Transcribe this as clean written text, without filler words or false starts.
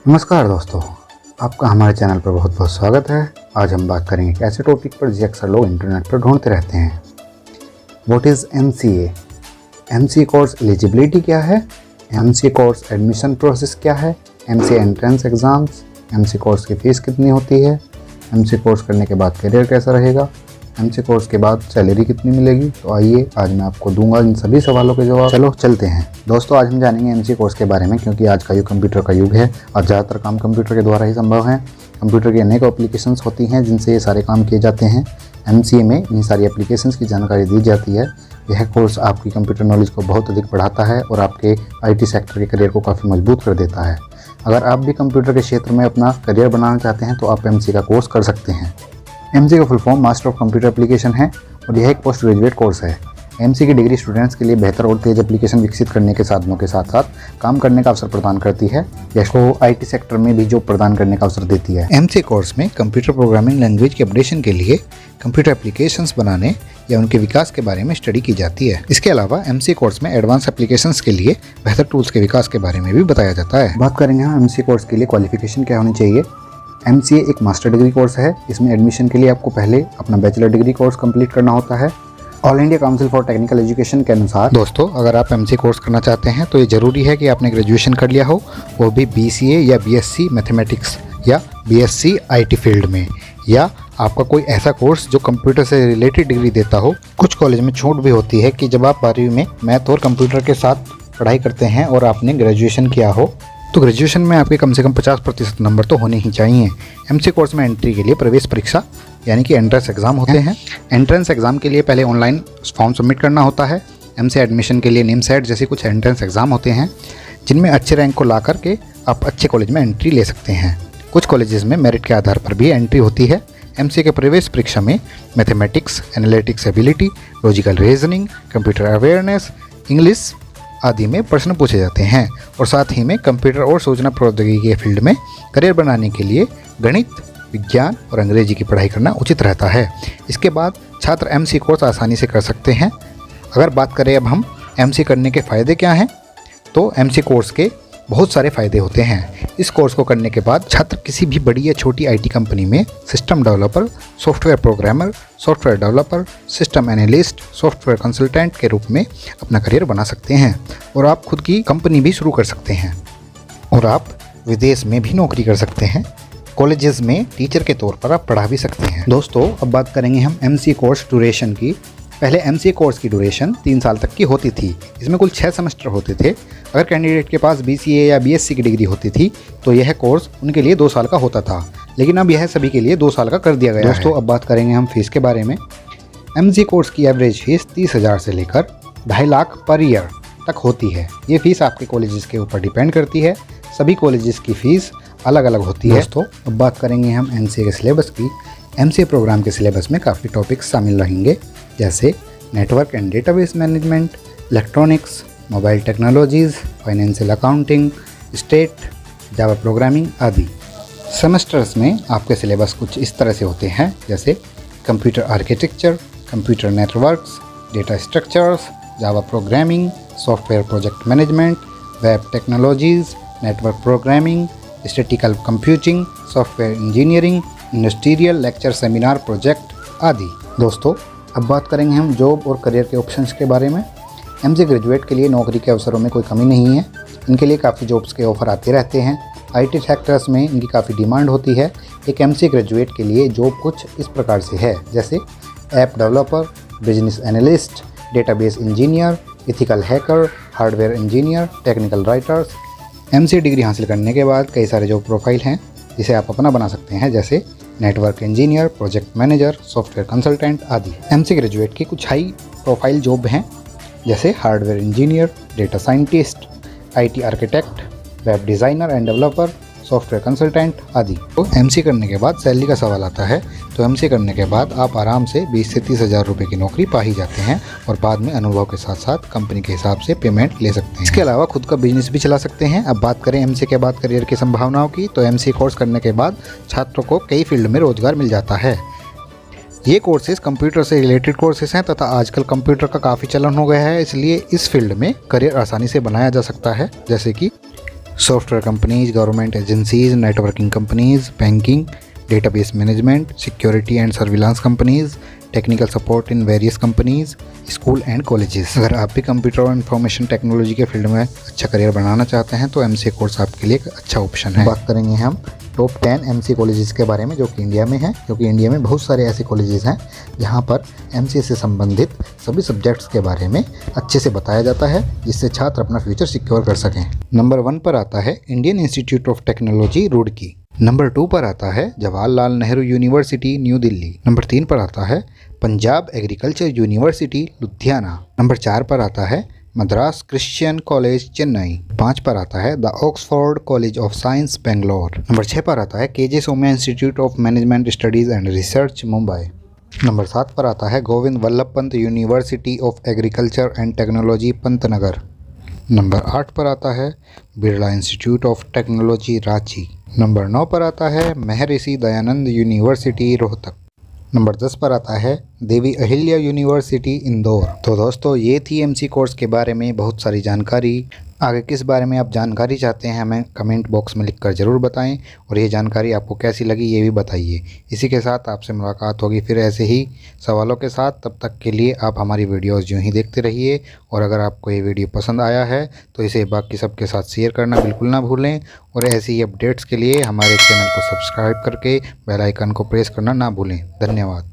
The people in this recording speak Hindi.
नमस्कार दोस्तों, आपका हमारे चैनल पर बहुत बहुत स्वागत है। आज हम बात करेंगे एक ऐसे टॉपिक पर जो अक्सर लोग इंटरनेट पर ढूंढते रहते हैं। What is MCA? MCA course eligibility क्या है? MCA कोर्स एडमिशन प्रोसेस क्या है? MCA entrance exams, MCA course की फ़ीस कितनी होती है? MCA कोर्स करने के बाद करियर कैसा रहेगा? MCA कोर्स के बाद सैलरी कितनी मिलेगी? तो आइए आज मैं आपको दूंगा इन सभी सवालों के जवाब। चलो चलते हैं दोस्तों, आज हम जानेंगे MCA कोर्स के बारे में, क्योंकि आज का युग कंप्यूटर का युग है और ज़्यादातर काम कंप्यूटर के द्वारा ही संभव है। कंप्यूटर की अनेक एप्लीकेशंस होती हैं जिनसे ये सारे काम किए जाते हैं। MCA में इन सारी एप्लीकेशंस की जानकारी दी जाती है। यह कोर्स आपकी कंप्यूटर नॉलेज को बहुत अधिक बढ़ाता है और आपके IT सेक्टर के करियर को काफ़ी मजबूत कर देता है। अगर आप भी कंप्यूटर के क्षेत्र में अपना करियर बनाना चाहते हैं तो आप MCA का कोर्स कर सकते हैं। MCA का full form master of computer application है और यह एक पोस्ट ग्रेजुएट कोर्स है। MCA की डिग्री स्टूडेंट्स के लिए बेहतर और तेज एप्लीकेशन विकसित करने के साधनों के साथ साथ काम करने का अवसर प्रदान करती है। यह को IT सेक्टर में भी जॉब प्रदान करने का अवसर देती है। MCA कोर्स में कंप्यूटर प्रोग्रामिंग लैंग्वेज के अपडेशन के लिए कंप्यूटर एप्लीकेशंस बनाने या उनके विकास के बारे में स्टडी की जाती है। इसके अलावा MCA कोर्स में एडवांस एप्लीकेशंस के लिए बेहतर टूल्स के विकास के बारे में भी बताया जाता है। बात करेंगे हम MCA कोर्स के लिए क्वालिफिकेशन क्या होनी चाहिए। MCA एक मास्टर डिग्री कोर्स है। इसमें एडमिशन के लिए आपको पहले अपना बैचलर डिग्री कोर्स कंप्लीट करना होता है। All India council for technical education के अनुसार दोस्तों, अगर आप MCA कोर्स करना चाहते हैं तो ये ज़रूरी है कि आपने ग्रेजुएशन कर लिया हो, वो भी BCA या BSc मैथमेटिक्स या BSc IT फील्ड में, या आपका कोई ऐसा कोर्स जो कंप्यूटर से रिलेटेड डिग्री देता हो। कुछ कॉलेज में छूट भी होती है कि जब आप 12वीं में मैथ और कंप्यूटर के साथ पढ़ाई करते हैं और आपने ग्रेजुएशन किया हो तो ग्रेजुएशन में आपके कम से कम 50% नंबर तो होने ही चाहिए। MCA कोर्स में एंट्री के लिए प्रवेश परीक्षा यानी कि एंट्रेंस एग्ज़ाम होते हैं। एंट्रेंस एग्ज़ाम के लिए पहले ऑनलाइन फॉर्म सबमिट करना होता है। MCA एडमिशन के लिए NIMSET जैसे कुछ एंट्रेंस एग्ज़ाम होते हैं जिनमें अच्छे रैंक को ला करके आप अच्छे कॉलेज में एंट्री ले सकते हैं। कुछ कॉलेजेस में मेरिट के आधार पर भी एंट्री होती है। MCA के प्रवेश परीक्षा में mathematics, analytics ability, logical reasoning, computer awareness, English आदि में प्रश्न पूछे जाते हैं और साथ ही में कंप्यूटर और सूचना प्रौद्योगिकी के फील्ड में करियर बनाने के लिए गणित, विज्ञान और अंग्रेजी की पढ़ाई करना उचित रहता है। इसके बाद छात्र MCA कोर्स आसानी से कर सकते हैं। अगर बात करें अब हम MCA करने के फ़ायदे क्या हैं, तो MCA कोर्स के बहुत सारे फ़ायदे होते हैं। इस कोर्स को करने के बाद छात्र किसी भी बड़ी या छोटी IT कंपनी में system developer, software programmer, software developer, system analyst, software consultant के रूप में अपना करियर बना सकते हैं और आप खुद की कंपनी भी शुरू कर सकते हैं और आप विदेश में भी नौकरी कर सकते हैं। कॉलेजेस में टीचर के तौर पर आप पढ़ा भी सकते हैं। दोस्तों, अब बात करेंगे हम MCA कोर्स ड्यूरेशन की। पहले MCA कोर्स की ड्यूरेशन 3 साल तक की होती थी। इसमें कुल 6 सेमेस्टर होते थे। अगर कैंडिडेट के पास BCA या BSc की डिग्री होती थी तो यह कोर्स उनके लिए 2 साल का होता था, लेकिन अब यह सभी के लिए 2 साल का कर दिया गया है। दोस्तों, अब बात करेंगे हम फीस के बारे में। MCA कोर्स की एवरेज फीस 30,000 से लेकर 2.5 लाख पर ईयर तक होती है। ये फीस आपके कॉलेजेस के ऊपर डिपेंड करती है। सभी कॉलेजेस की फ़ीस अलग अलग होती है। दोस्तों, अब बात करेंगे हम MCA के सिलेबस की। MCA प्रोग्राम के सिलेबस में काफ़ी टॉपिक्स शामिल रहेंगे, जैसे network and database management, electronics, mobile technologies, financial accounting, state, Java programming आदि। सेमेस्टर्स में आपके सिलेबस कुछ इस तरह से होते हैं, जैसे computer architecture, computer networks, data structures, Java programming, software project management, web technologies, network programming, statistical computing, software engineering, industrial lecture, seminar, project आदि। दोस्तों, अब बात करेंगे हम जॉब और करियर के ऑप्शंस के बारे में। MCA ग्रेजुएट के लिए नौकरी के अवसरों में कोई कमी नहीं है। इनके लिए काफ़ी जॉब्स के ऑफर आते रहते हैं। IT सेक्टर्स में इनकी काफ़ी डिमांड होती है। एक MCA ग्रेजुएट के लिए जॉब कुछ इस प्रकार से है, जैसे app developer, business analyst, database engineer, ethical hacker, hardware engineer, technical writers. MCA degree हासिल करने के बाद कई सारे जॉब प्रोफाइल हैं जिसे आप अपना बना सकते हैं, जैसे network engineer, project manager, software consultant आदि। MCA ग्रेजुएट की कुछ हाई प्रोफाइल जॉब हैं, जैसे hardware engineer, data scientist, IT architect, web designer end developer, software consultant आदि। तो MCA करने के बाद सैलरी का सवाल आता है, तो MCA करने के बाद आप आराम से 20 से 30 हज़ार रुपये की नौकरी पा ही जाते हैं और बाद में अनुभव के साथ साथ कंपनी के हिसाब से पेमेंट ले सकते हैं। इसके अलावा खुद का बिजनेस भी चला सकते हैं। अब बात करें MCA के बाद करियर की संभावनाओं की, तो MCA कोर्स करने के बाद छात्रों को कई फील्ड में रोजगार मिल जाता है। ये कोर्सेज कंप्यूटर से रिलेटेड कोर्सेज हैं तथा आजकल कंप्यूटर का काफ़ी चलन हो गया है, इसलिए इस फील्ड में करियर आसानी से बनाया जा सकता है, जैसे कि software companies, government agencies, networking companies, banking, database management, security and surveillance companies, technical support in various companies, school and colleges. अगर आप भी कंप्यूटर और इंफॉर्मेशन टेक्नोलॉजी के फील्ड में अच्छा करियर बनाना चाहते हैं तो एमसीए कोर्स आपके लिए एक अच्छा ऑप्शन है। बात करेंगे हम टॉप 10 एमसीए कॉलेजेस के बारे में जो कि इंडिया में हैं, क्योंकि इंडिया में बहुत सारे ऐसे कॉलेजेस हैं जहां पर एमसीए से संबंधित सभी सब्जेक्ट्स के बारे में अच्छे से बताया जाता है, जिससे छात्र अपना फ्यूचर सिक्योर कर सकें। नंबर 1 पर आता है Indian institute of technology Roorkee. Number 2 पर आता है Jawaharlal Nehru university new Delhi. Number 3 पर आता है Punjab agriculture university Ludhiana. Number 4 पर आता है मद्रास क्रिश्चियन कॉलेज चेन्नई। 5 पर आता है the Oxford college of science Bangalore. Number 6 पर आता है KJ Somaiya institute of management studies and research Mumbai. Number 7 पर आता है Govind Vallabh Pant university of agriculture and technology Pantnagar. Number 8 पर आता है Birla institute of technology Ranchi. Number 9 पर आता है महर्षि दयानंद यूनिवर्सिटी रोहतक। नंबर 10 पर आता है देवी अहिल्या यूनिवर्सिटी इंदौर। तो दोस्तों ये थी एमसी कोर्स के बारे में बहुत सारी जानकारी। आगे किस बारे में आप जानकारी चाहते हैं हमें कमेंट बॉक्स में लिखकर ज़रूर बताएं, और ये जानकारी आपको कैसी लगी ये भी बताइए। इसी के साथ आपसे मुलाकात होगी फिर ऐसे ही सवालों के साथ। तब तक के लिए आप हमारी वीडियोस यूँ ही देखते रहिए, और अगर आपको ये वीडियो पसंद आया है तो इसे बाकी सबके साथ शेयर करना बिल्कुल ना भूलें, और ऐसी ही अपडेट्स के लिए हमारे चैनल को सब्सक्राइब करके बेल आइकन को प्रेस करना ना भूलें। धन्यवाद।